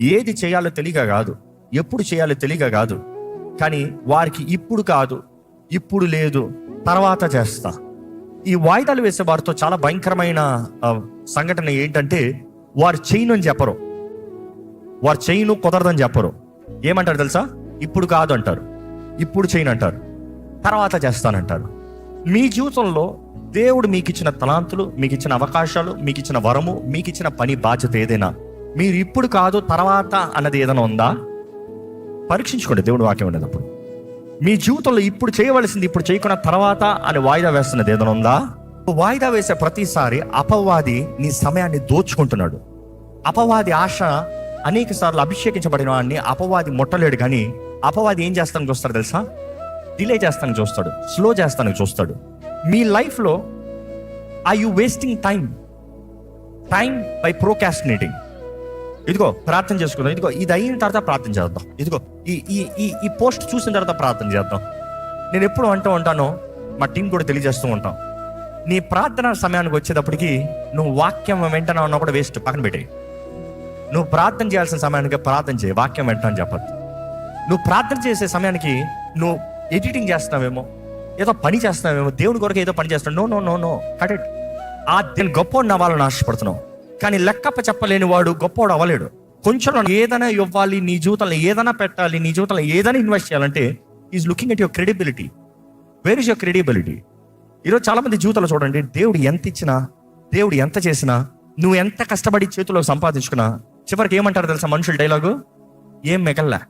ఏది చేయాలో తెలియక కాదు, ఎప్పుడు చేయాలో తెలియక కాదు, కానీ వారికి ఇప్పుడు కాదు, ఇప్పుడు లేదు, తర్వాత చేస్తా. ఈ వాయిదాలు వేసే వారితో చాలా భయంకరమైన సంఘటన ఏంటంటే, వారు చేయను అని చెప్పరు, వారు చేయను కుదరదని చెప్పరు. ఏమంటారు తెలుసా? ఇప్పుడు కాదు అంటారు, ఇప్పుడు చేయను అంటారు, తర్వాత చేస్తానంటారు. మీ జీవితంలో దేవుడు మీకు ఇచ్చిన తలాంతులు, మీకు ఇచ్చిన అవకాశాలు, మీకు ఇచ్చిన వరము, మీకు ఇచ్చిన పని బాధ్యత ఏదైనా, మీరు ఇప్పుడు కాదు తర్వాత అన్నది ఏదైనా ఉందా? పరీక్షించుకోండి. దేవుడు వాక్యం ఉండేటప్పుడు మీ జీవితంలో ఇప్పుడు చేయవలసింది ఇప్పుడు చేయకుండా తర్వాత అని వాయిదా వేస్తున్నది ఏదైనా ఉందా? వాయిదా వేసే ప్రతిసారి అపవాది నీ సమయాన్ని దోచుకుంటున్నాడు. అపవాది ఆశ అనేక సార్లు అభిషేకించబడిన వాడిని అపవాది ముట్టలేడు, కానీ అపవాది ఏం చేస్తానికి చూస్తాడు తెలుసా? డిలే చేస్తానికి చూస్తాడు, స్లో చేస్తానికి చూస్తాడు. మీ లైఫ్లో are you wasting time by procrastinating? ఇదిగో ప్రార్థన చేసుకుందాం, ఇదిగో ఇది అయిన తర్వాత ప్రార్థన చేద్దాం, ఇదిగో ఈ పోస్ట్ చూసిన తర్వాత ప్రార్థన చేద్దాం. నేను ఎప్పుడు అంటూ ఉంటానో, మా టీం కూడా తెలియజేస్తూ ఉంటాం, నీ ప్రార్థన సమయానికి వచ్చేటప్పటికి నువ్వు వాక్యం వెంటనే ఉన్నా కూడా వేస్ట్, పక్కన పెట్టేయి. నువ్వు ప్రార్థన చేయాల్సిన సమయానికి ప్రార్థన చేయి, వాక్యం వెంటనే చెప్పద్దు. నువ్వు ప్రార్థన చేసే సమయానికి నువ్వు ఎడిటింగ్ చేస్తున్నావేమో, ఏదో పని చేస్తున్నావేమో, దేవుని కొరకు ఏదో పని చేస్తున్నావు. No no no no cut it. నేను గొప్పవాడిని అవ్వాలని ఆశపడుతున్నావు, కానీ లెక్కప్ప చెప్పలేని వాడు గొప్పవాడు అవ్వలేడు. కొంచెం ఏదైనా ఇవ్వాలి, నీ జీవితంలో ఏదైనా పెట్టాలి, నీ జీవితంలో ఏదైనా ఇన్వెస్ట్ చేయాలంటే is looking at your credibility. Where is your credibility? ఈరోజు చాలా మంది జీవితంలో చూడండి, దేవుడు ఎంత ఇచ్చినా, దేవుడు ఎంత చేసినా, నువ్వు ఎంత కష్టపడి చేతిలో సంపాదించుకున్నా, చివరికి ఏమంటారు తెలుసా మనుషుల డైలాగు? ఏం మిగల్లా.